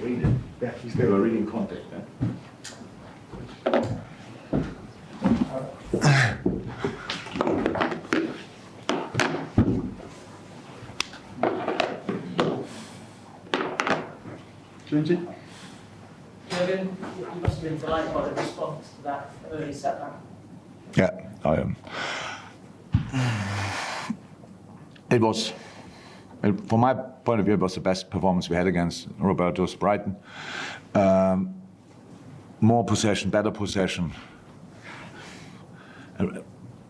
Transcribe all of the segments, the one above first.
reading. Yeah, they were really in contact. Jurgen, you must have been delighted by the response to that early setback. Yeah, I am. It was, from my point of view, it was the best performance we had against Roberto's Brighton. More possession, better possession. A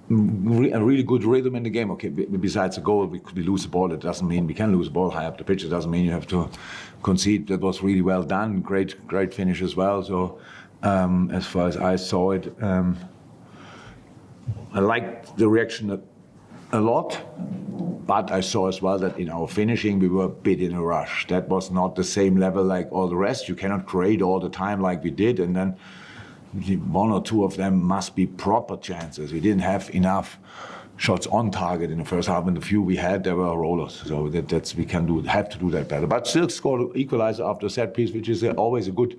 really good rhythm in the game. Okay, besides the goal, we lose the ball. It doesn't mean we can lose the ball high up the pitch. It doesn't mean you have to concede. That was really well done. Great finish as well. So, as far as I saw it, I liked the reaction a lot. But I saw as well that in our finishing, we were a bit in a rush. That was not the same level like all the rest. You cannot create all the time like we did, and then one or two of them must be proper chances. We didn't have enough shots on target in the first half, and the few we had, they were rollers. So that's we have to do that better. But still scored an equalizer after a set piece, which is always a good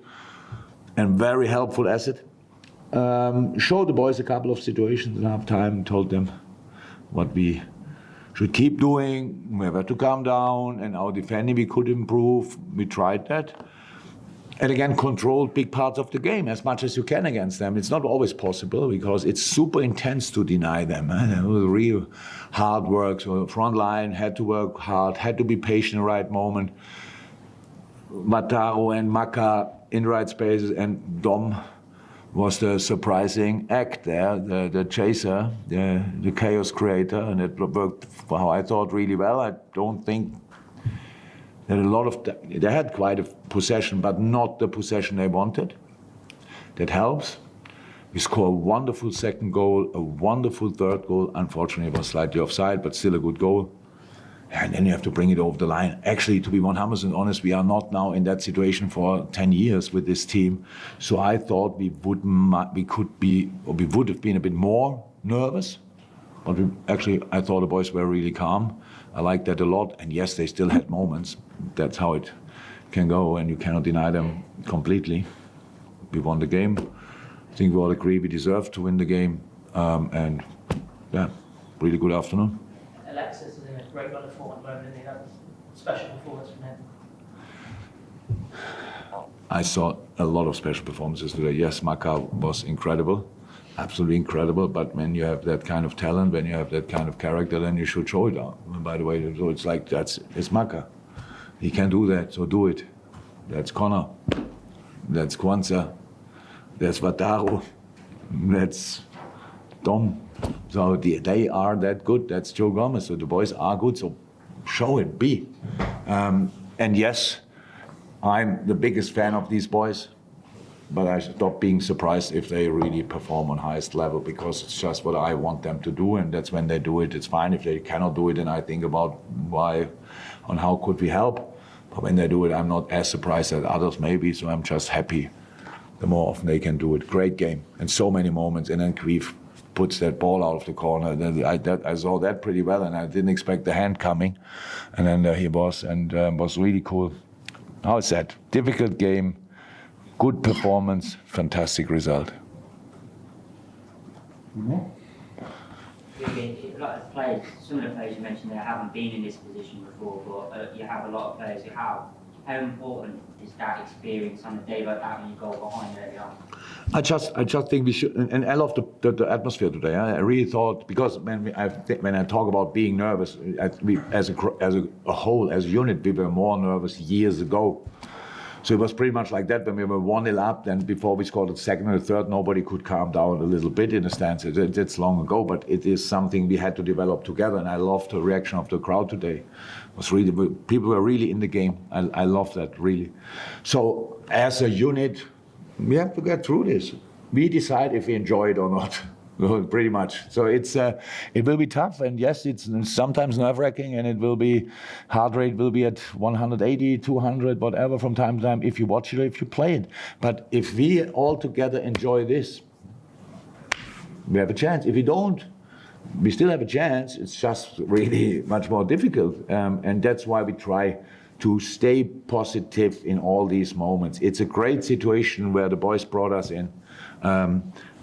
and very helpful asset. Showed the boys a couple of situations in half time, told them what we should keep doing, we have to calm down, and our defending we could improve. We tried that. And again, controlled big parts of the game as much as you can against them. It's not always possible because it's super intense to deny them. It was real hard work. So front line had to work hard, had to be patient in the right moment. Mataro and Maka in the right spaces, and Dom was the surprising act there, the chaser, the chaos creator, and it worked for how I thought really well. I don't think that a lot of they had quite a possession, but not the possession they wanted. That helps. We score a wonderful second goal, a wonderful third goal. Unfortunately, it was slightly offside, but still a good goal. And then you have to bring it over the line. Actually, to be 100% honest, we are not now in that situation for 10 years with this team. So I thought we would have been a bit more nervous. But I thought the boys were really calm. I liked that a lot. And yes, they still had moments. That's how it can go, and you cannot deny them completely. We won the game. I think we all agree we deserved to win the game. And yeah, really good afternoon. Alexis is in a great run of form at the moment, and that was a special performance from him. I saw a lot of special performances today. Yes, Maka was incredible, absolutely incredible. But when you have that kind of talent, when you have that kind of character, then you should show it out. And by the way, so it's like it's Maka. He can do that, so do it. That's Connor. That's Kwanzaa. That's Wataru. That's Dom. So they are that good. That's Joe Gomez. So the boys are good. So show it, be. And yes, I'm the biggest fan of these boys. But I stop being surprised if they really perform on highest level, because it's just what I want them to do, and that's when they do it. It's fine. If they cannot do it, then I think about why, and how could we help. But when they do it, I'm not as surprised as others maybe. So I'm just happy. The more often they can do it. Great game and so many moments. And then Queef puts that ball out of the corner. I saw that pretty well, and I didn't expect the hand coming. And then there he was, and was really cool. How is that? Difficult game, good performance, fantastic result. A lot of players, some of the players you mentioned there haven't been in this position before, but you have a lot of players who have. How important is that experience on a day like that when you go behind early on? I just think we should, and I love the atmosphere today. I really thought, because when I talk about being nervous, we, as a whole, as a unit, we were more nervous years ago. So it was pretty much like that when we were 1-0 up. Then before we scored the second or the third, nobody could calm down a little bit in the stands. It's long ago, but it is something we had to develop together. And I loved the reaction of the crowd today. It was really, people were really in the game. I love that, really. So as a unit, we have to get through this. We decide if we enjoy it or not. Pretty much. So it will be tough, and yes, it's sometimes nerve-wracking, and it will be, heart rate will be at 180, 200, whatever from time to time, if you watch it or if you play it. But if we all together enjoy this, we have a chance. If we don't, we still have a chance. It's just really much more difficult, and that's why we try to stay positive in all these moments. It's a great situation where the boys brought us in.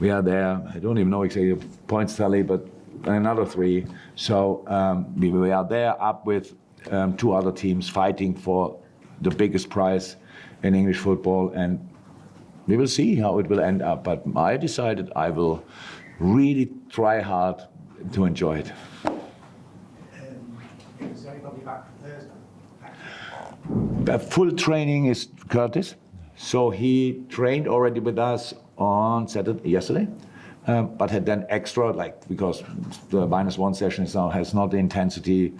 We are there, I don't even know exactly the points tally, but another 3. So we are there up with 2 other teams fighting for the biggest prize in English football, and we will see how it will end up. But I decided I will really try hard to enjoy it. Is anybody back for Thursday? Full training is Curtis. So he trained already with us on yesterday, but had done extra, like, because the -1 session has not the intensity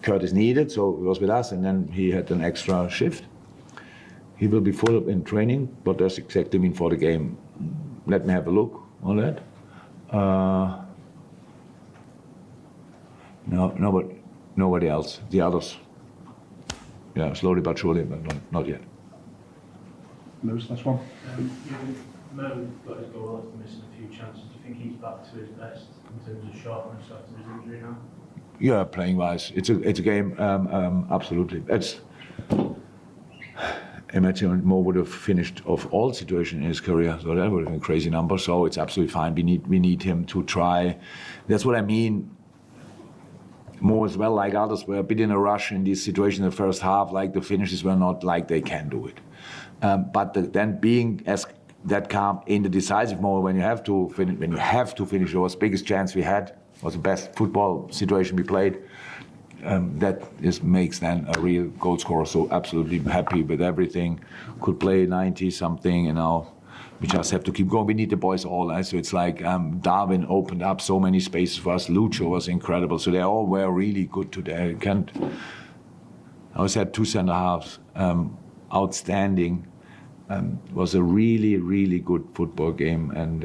Curtis needed, so he was with us, and then he had an extra shift. He will be full in training, but that's exactly mean for the game. Let me have a look on that. No, nobody else. The others, yeah, slowly but surely, but not yet. Lewis, last one. Mo got his goal after missing a few chances. Do you think he's back to his best in terms of sharpness after his injury now? Yeah, playing wise, it's a game. Absolutely, imagine Mo would have finished off all situations in his career, so that would have been a crazy number. So it's absolutely fine. We need him to try. That's what I mean. Mo as well, like others, were a bit in a rush in this situation in the first half. Like the finishes were not like they can do it. But then being as that calm in the decisive moment when you have to finish, it was the biggest chance we had. Was the best football situation we played. Makes then a real goal scorer. So absolutely happy with everything. Could play 90 something, and now we just have to keep going. We need the boys all. So it's like Darwin opened up so many spaces for us. Lucho was incredible. So they all were really good today. I always had 2 centre halves, outstanding. Was a really, really good football game, and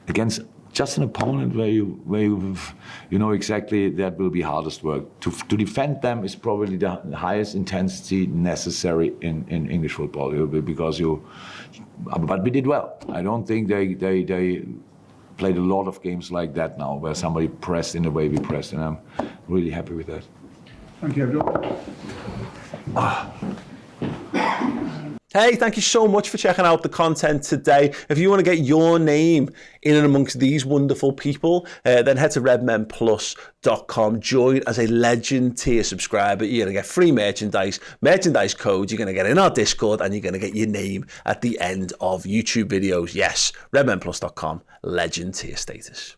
against just an opponent where you know exactly that will be hardest work. To defend them is probably the highest intensity necessary in English football, because but we did well. I don't think they played a lot of games like that now, where somebody pressed in the way we pressed, and I'm really happy with that. Thank you, everyone. Hey, thank you so much for checking out the content today. If you want to get your name in and amongst these wonderful people, then head to redmenplus.com. Join as a Legend tier subscriber. You're going to get free merchandise codes. You're going to get in our Discord, and you're going to get your name at the end of YouTube videos. Yes, redmenplus.com, Legend tier status.